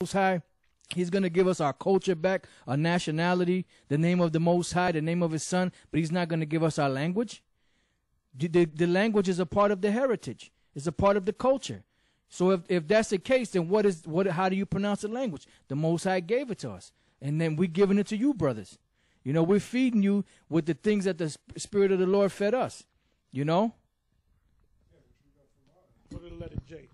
Most High, He's going to give us our culture back, our nationality, the name of the Most High, the name of His Son, but He's not going to give us our language. The language is a part of the heritage. It's a part of the culture. So if that's the case, then how do you pronounce the language? The Most High gave it to us, and then we're giving it to you, brothers. You know, we're feeding you with the things that the Spirit of the Lord fed us. You know? Look at the letter J.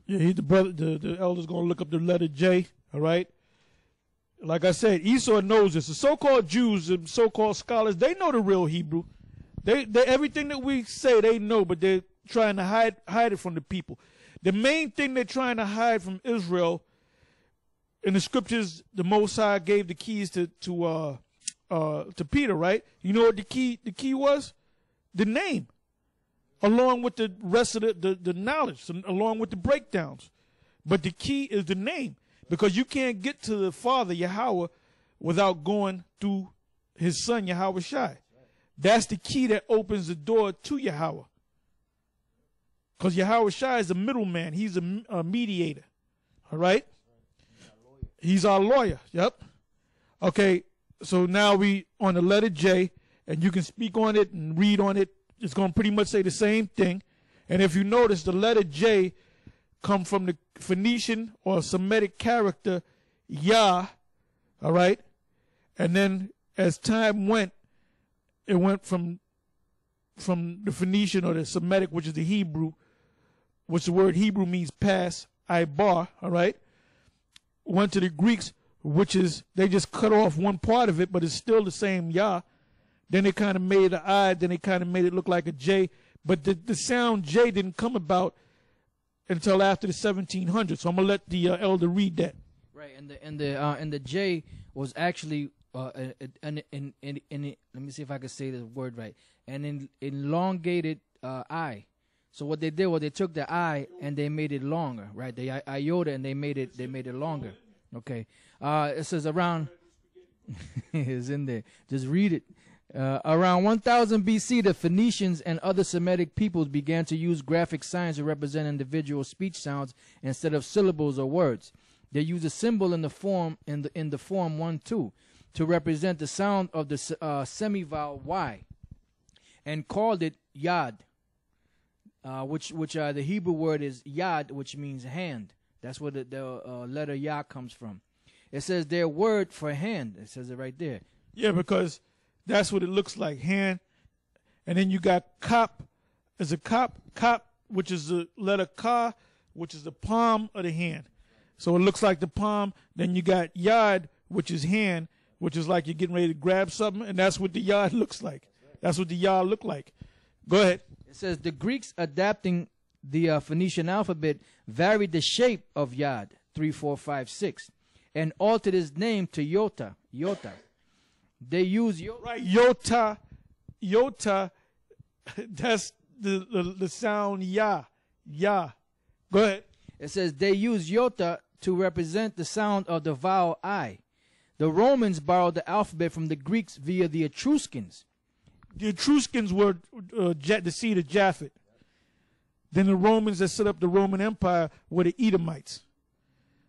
Yeah, he's the brother. The elder's going to look up the letter J, all right? Like I said, Esau knows this. The so-called Jews and so-called scholars, they know the real Hebrew. They everything that we say, they know, but they're trying to hide it from the people. The main thing they're trying to hide from Israel, in the scriptures, the Most High gave the keys to Peter, right? You know what the key was? The name, along with the rest of the knowledge, along with the breakdowns. But the key is the name, because you can't get to the Father, Yahweh, without going through His Son, Yahweh Shai. That's the key that opens the door to Yahweh. Because Yahweh Shai is a middleman. He's a mediator. All right? He's our lawyer. Yep. Okay, so now we on the letter J, and you can speak on it and read on it. It's going to pretty much say the same thing. And if you notice, the letter J come from the Phoenician or Semitic character Yah, all right? And then as time went, it went from the Phoenician or the Semitic, which is the Hebrew, which the word Hebrew means pass, Ibar, all right? Went to the Greeks, which is, they just cut off one part of it, but it's still the same Yah. Then they kind of made an I, then they kind of made it look like a J. But the sound J didn't come about until after the 1700s. So I'm going to let the elder read that. Right, and the J was actually, let me see if I can say the word right, an elongated I. So what they did was they took the I and they made it longer, right? The iota, and they made it longer. Okay. It says around, it's in there. Just read it. Around 1000 BC, the Phoenicians and other Semitic peoples began to use graphic signs to represent individual speech sounds instead of syllables or words. They used a symbol in the form 1-2 to represent the sound of the semivowel Y, and called it Yad, which the Hebrew word is Yad, which means hand. That's where the letter Yah comes from. It says their word for hand. It says it right there. Yeah, because that's what it looks like, hand. And then you got kop, as a kop, which is the letter ka, which is the palm of the hand. So it looks like the palm. Then you got yad, which is hand, which is like you're getting ready to grab something, and that's what the yad looks like. That's what the yad look like. Go ahead. It says the Greeks, adapting the Phoenician alphabet, varied the shape of yad, 3, 4, 5, 6, and altered its name to Yota. They use Yota. Right, Yota. That's the sound Ya. Go ahead. It says they use Yota to represent the sound of the vowel I. The Romans borrowed the alphabet from the Greeks via the Etruscans. The Etruscans were the seed of Japhet. Then the Romans that set up the Roman Empire were the Edomites.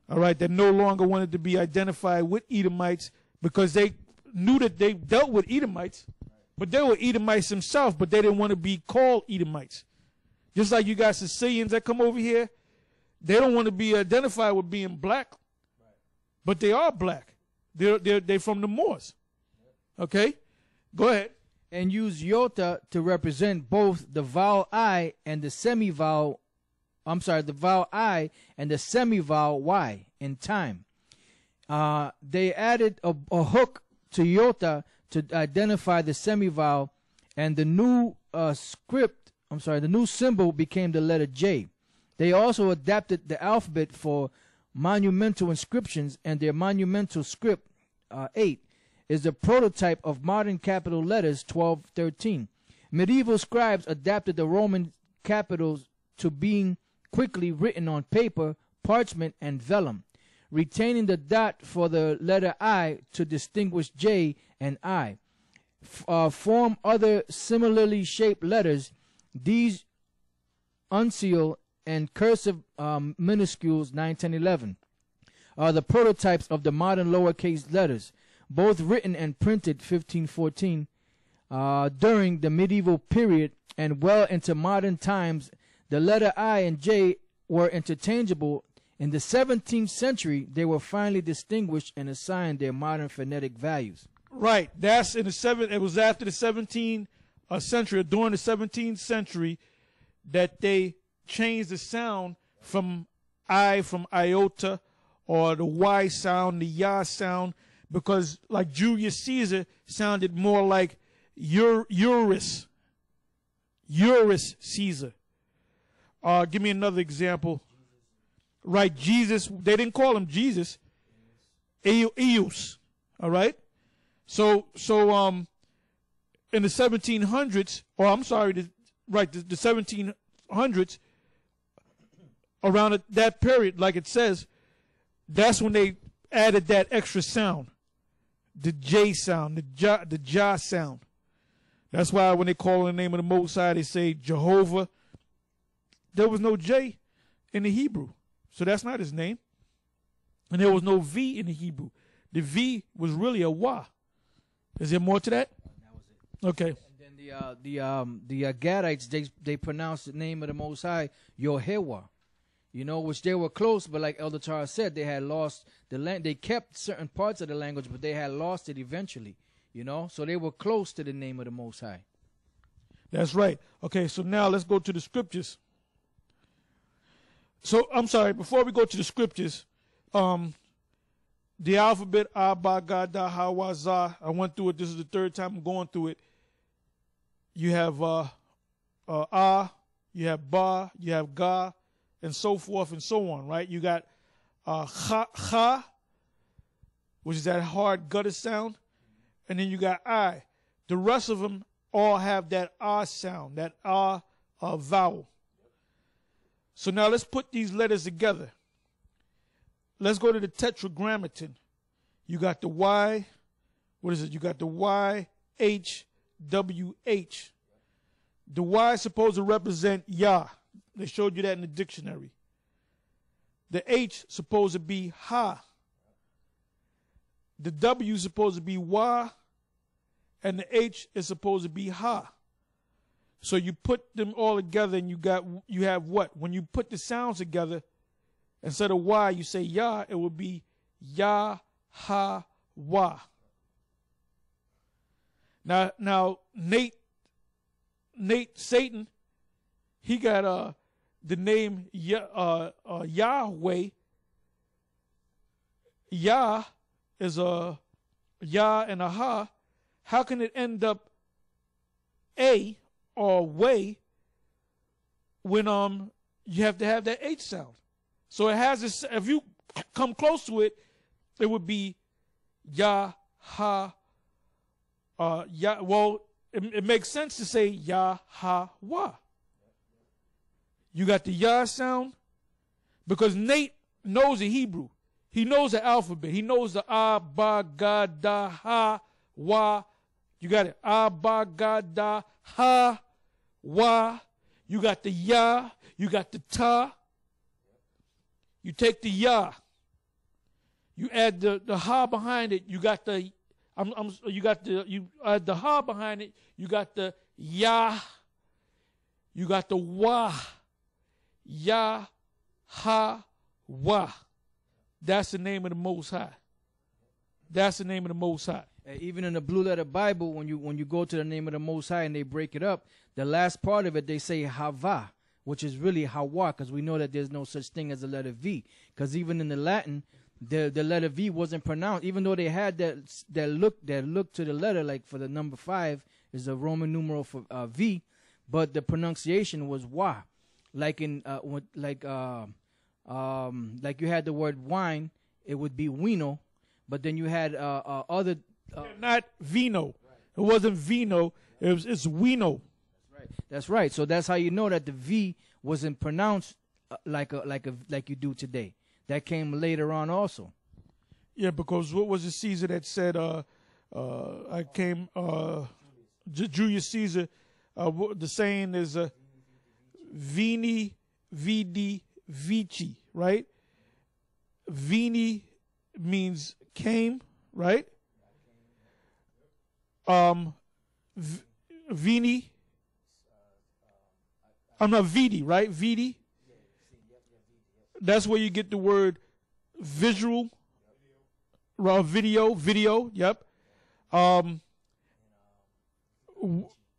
All right, that no longer wanted to be identified with Edomites because they knew that they dealt with Edomites, but they were Edomites themselves, but they didn't want to be called Edomites. Just like you got Sicilians that come over here, they don't want to be identified with being black, but they are black. They're from the Moors. Okay, go ahead. And use Yota to represent both the vowel I and the semivowel. The vowel I and the semivowel Y in time. They added a hook to Yota to identify the semivowel, and the new the new symbol became the letter J. They also adapted the alphabet for monumental inscriptions, and their monumental script 8 is the prototype of modern capital letters 12, 13. Medieval scribes adapted the Roman capitals to being quickly written on paper, parchment, and vellum, retaining the dot for the letter I to distinguish J and I. Form other similarly shaped letters. These uncial and cursive minuscules 9, 10, 11. are the prototypes of the modern lowercase letters, both written and printed 1514 during the medieval period and well into modern times. The letter I and J were interchangeable. In the 17th century, they were finally distinguished and assigned their modern phonetic values. Right. That's in the it was after the 17th century, or during the 17th century, that they changed the sound from iota, or the Y sound, the Ya sound, because like Julius Caesar sounded more like Eurus Caesar. Give me another example. Right, Jesus, they didn't call him Jesus. Eus. All right? So in the 1700s, or I'm sorry, the 1700s, around that period, like it says, that's when they added that extra sound, the J sound, the Ja sound. That's why when they call on the name of the Most High, they say Jehovah. There was no J in the Hebrew, so that's not his name. And there was no V in the Hebrew. The V was really a Wa. Is there more to that? That was it. Okay. And then the Gadites, they pronounced the name of the Most High Yehovah, which they were close, but like Elder Tara said, they had lost the land. They kept certain parts of the language, but they had lost it eventually. So they were close to the name of the Most High. That's right. Okay, so now let's go to the scriptures. So, I'm sorry, before we go to the scriptures, the alphabet, Abba, Gada, Hawa, Za, I went through it. This is the third time I'm going through it. You have you have Ba, you have Ga, and so forth and so on, right? You got Ha, which is that hard gutter sound, and then you got I. The rest of them all have that sound, that vowel. So now let's put these letters together. Let's go to the Tetragrammaton. You got the Y. What is it? You got the Y, H, W, H. The Y is supposed to represent Yah. They showed you that in the dictionary. The H is supposed to be Ha. The W is supposed to be Wa. And the H is supposed to be Ha. So you put them all together and you have what? When you put the sounds together, instead of Y, you say Yah, it would be Yah, Ha, Wa. Now Nate Satan, he got the name Yahweh. Yah is a Yah and a Ha. How can it end up A or way when you have to have that H sound? So it has this. If you come close to it, it would be Yah, Ha, Yah. Well, it makes sense to say Yah, Ha, Wa. You got the Yah sound because Nate knows the Hebrew. He knows the alphabet. He knows the Ba, Ga, Da, Ha, Wa. You got it. Ba, Ga, Da, Ha, Wa. You got the Ya. You got the Ta. You take the Ya. You add the Ha behind it. You got the you add the Ha behind it. You got the Ya. You got the Wa. Ya, Ha, Wa. That's the name of the Most High. That's the name of the Most High. Even in the Blue Letter Bible, when you go to the name of the Most High and they break it up, the last part of it they say Hava, which is really Hawa, because we know that there's no such thing as a letter V. Because even in the Latin, the letter V wasn't pronounced, even though they had that look to the letter, like for the number 5 is a Roman numeral for V, but the pronunciation was Wa. Like in like you had the word wine, it would be wino, but then you had other not vino. It wasn't vino. It's wino. That's right. So that's how you know that the V wasn't pronounced like you do today. That came later on also. Yeah, because what was the Caesar that said Julius Caesar? The saying is Vini, Vidi, Vici, right? Vini, means came, right? Vini. I'm not Vidi, right? Vidi. That's where you get the word visual. Video. Yep.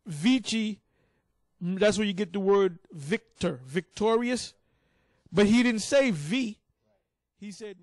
Vici. That's where you get the word victor, victorious. But he didn't say V. He said